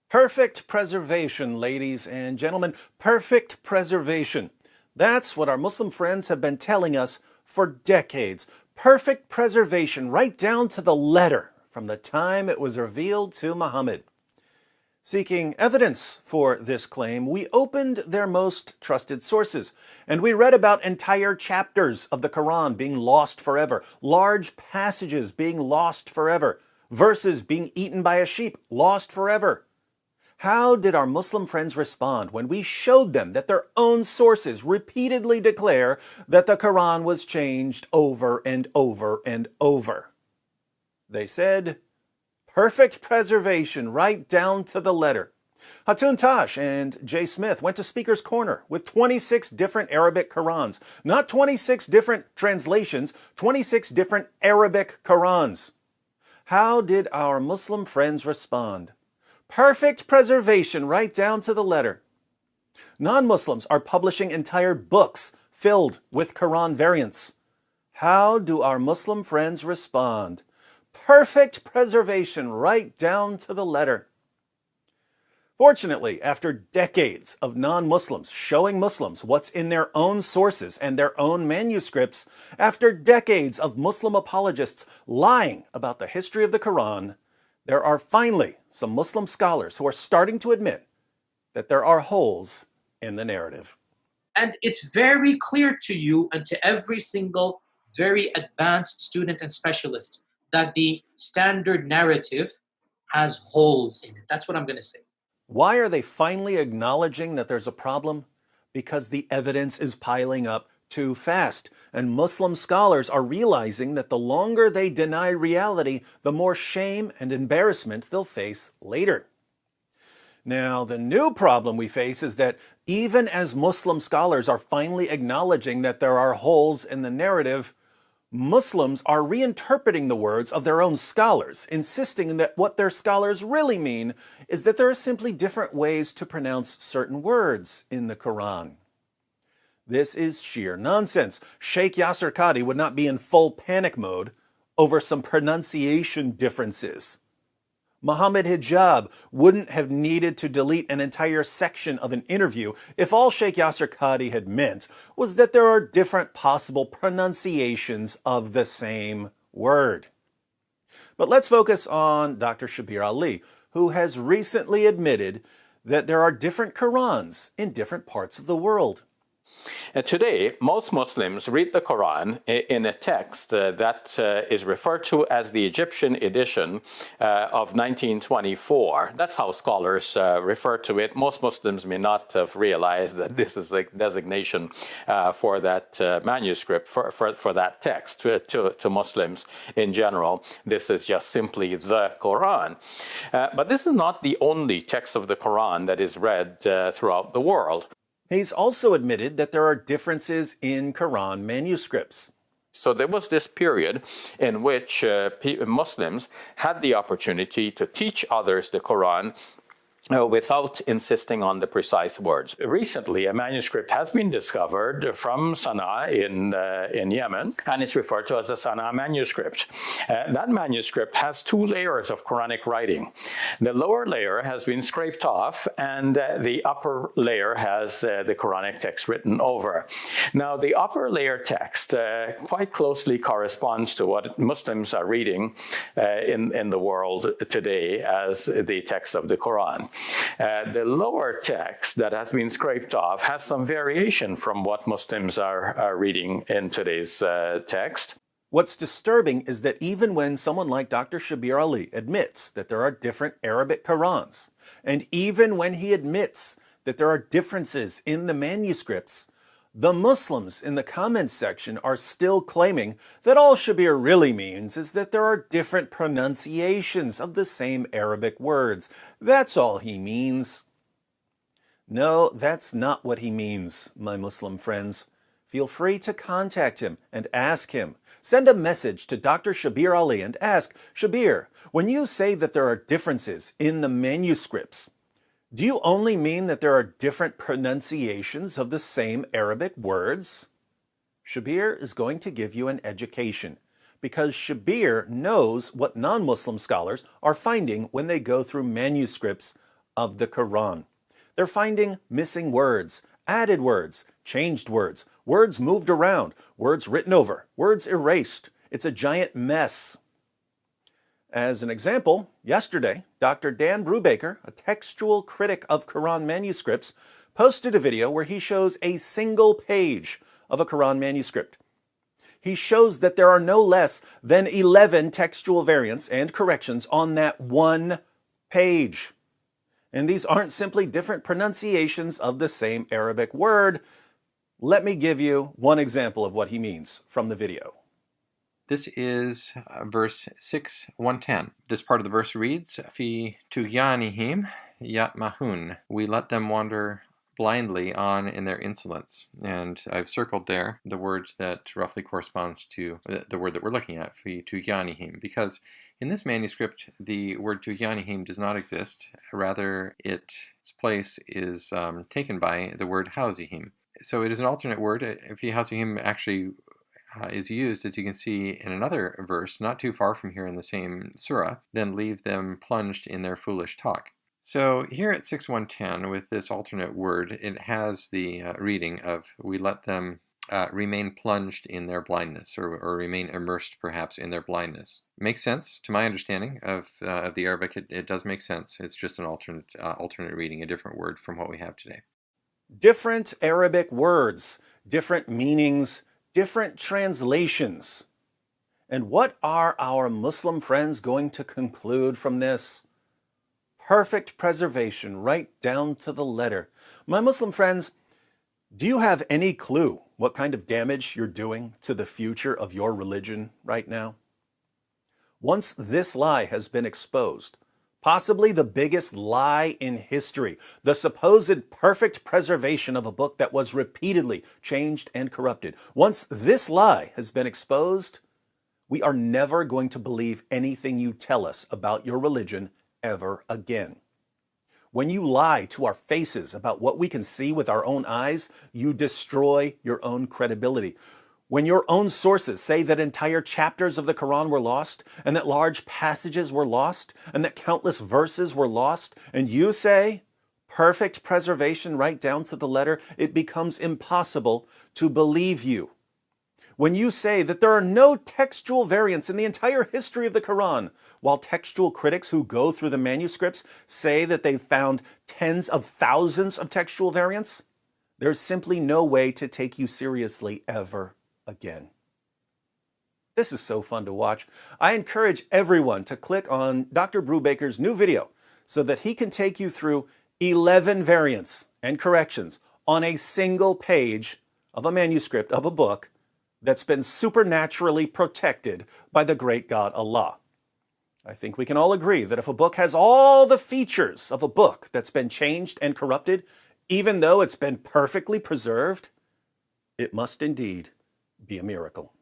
Perfect preservation, ladies and gentlemen. Perfect preservation. That's what our Muslim friends have been telling us for decades. Perfect preservation, right down to the letter, from the time it was revealed to Muhammad. Seeking evidence for this claim, we opened their most trusted sources, and we read about entire chapters of the Quran being lost forever, large passages being lost forever, verses being eaten by a sheep, lost forever. How did our Muslim friends respond when we showed them that their own sources repeatedly declare that the Quran was changed over and over and over? They said, perfect preservation, right down to the letter. Hatun Tash and Jay Smith went to Speaker's Corner with 26 different Arabic Qurans. Not 26 different translations, 26 different Arabic Qurans. How did our Muslim friends respond? Perfect preservation, right down to the letter. Non-Muslims are publishing entire books filled with Quran variants. How do our Muslim friends respond? Perfect preservation, right down to the letter. Fortunately, after decades of non-Muslims showing Muslims what's in their own sources and their own manuscripts, after decades of Muslim apologists lying about the history of the Quran, there are finally some Muslim scholars who are starting to admit that there are holes in the narrative. And it's very clear to you and to every single very advanced student and specialist that the standard narrative has holes in it. That's what I'm going to say. Why are they finally acknowledging that there's a problem? Because the evidence is piling up too fast, and Muslim scholars are realizing that the longer they deny reality, the more shame and embarrassment they'll face later. Now, the new problem we face is that even as Muslim scholars are finally acknowledging that there are holes in the narrative, Muslims are reinterpreting the words of their own scholars, insisting that what their scholars really mean is that there are simply different ways to pronounce certain words in the Quran. This is sheer nonsense. Sheikh Yasir Qadhi would not be in full panic mode over some pronunciation differences. Muhammad Hijab wouldn't have needed to delete an entire section of an interview if all Sheikh Yasir Qadhi had meant was that there are different possible pronunciations of the same word. But let's focus on Dr. Shabir Ally, who has recently admitted that there are different Qurans in different parts of the world. Today, most Muslims read the Quran in a text that is referred to as the Egyptian edition of 1924. That's how scholars refer to it. Most Muslims may not have realized that this is the designation for that manuscript, for that text. To Muslims in general, this is just simply the Quran. But this is not the only text of the Quran that is read throughout the world. He's also admitted that there are differences in Quran manuscripts. So there was this period in which Muslims had the opportunity to teach others the Quran without insisting on the precise words. Recently, a manuscript has been discovered from Sana'a in Yemen, and it's referred to as the Sana'a manuscript. That manuscript has two layers of Quranic writing. The lower layer has been scraped off, and the upper layer has the Quranic text written over. Now, the upper layer text quite closely corresponds to what Muslims are reading in the world today as the text of the Quran. The lower text that has been scraped off has some variation from what Muslims are reading in today's text. What's disturbing is that even when someone like Dr. Shabir Ally admits that there are different Arabic Qurans, and even when he admits that there are differences in the manuscripts, the Muslims in the comments section are still claiming that all Shabir really means is that there are different pronunciations of the same Arabic words. That's all he means. No, that's not what he means, my Muslim friends. Feel free to contact him and ask him. Send a message to Dr. Shabir Ally and ask, Shabir, when you say that there are differences in the manuscripts, do you only mean that there are different pronunciations of the same Arabic words? Shabir is going to give you an education, because Shabir knows what non-Muslim scholars are finding when they go through manuscripts of the Quran. They're finding missing words, added words, changed words, words moved around, words written over, words erased. It's a giant mess. As an example, yesterday, Dr. Dan Brubaker, a textual critic of Quran manuscripts, posted a video where he shows a single page of a Quran manuscript. He shows that there are no less than 11 textual variants and corrections on that one page. And these aren't simply different pronunciations of the same Arabic word. Let me give you one example of what he means from the video. This is verse 6:110. This part of the verse reads, Fi tughyanihim yatmahun. We let them wander blindly on in their insolence. And I've circled there the word that roughly corresponds to the word that we're looking at, Fi tughyanihim, because in this manuscript, the word tughyanihim does not exist. Rather, its place is taken by the word hauzihim. So it is an alternate word. Fi hauzihim actually is used, as you can see, in another verse, not too far from here in the same surah, then leave them plunged in their foolish talk. So here at 6:110, with this alternate word, it has the reading of, we let them remain plunged in their blindness, or remain immersed perhaps in their blindness. Makes sense to my understanding of the Arabic. It does make sense. It's just an alternate reading, a different word from what we have today. Different Arabic words, different meanings, different translations. And what are our Muslim friends going to conclude from this? Perfect preservation, right down to the letter. My Muslim friends, do you have any clue what kind of damage you're doing to the future of your religion right now? Once this lie has been exposed, possibly the biggest lie in history, the supposed perfect preservation of a book that was repeatedly changed and corrupted. Once this lie has been exposed, we are never going to believe anything you tell us about your religion ever again. When you lie to our faces about what we can see with our own eyes, you destroy your own credibility. When your own sources say that entire chapters of the Quran were lost, and that large passages were lost, and that countless verses were lost, and you say, perfect preservation right down to the letter, it becomes impossible to believe you. When you say that there are no textual variants in the entire history of the Quran, while textual critics who go through the manuscripts say that they've found tens of thousands of textual variants, there's simply no way to take you seriously ever again. This is so fun to watch. I encourage everyone to click on Dr. Brubaker's new video so that he can take you through 11 variants and corrections on a single page of a manuscript of a book that's been supernaturally protected by the great God Allah. I think we can all agree that if a book has all the features of a book that's been changed and corrupted, even though it's been perfectly preserved, it must indeed be a miracle.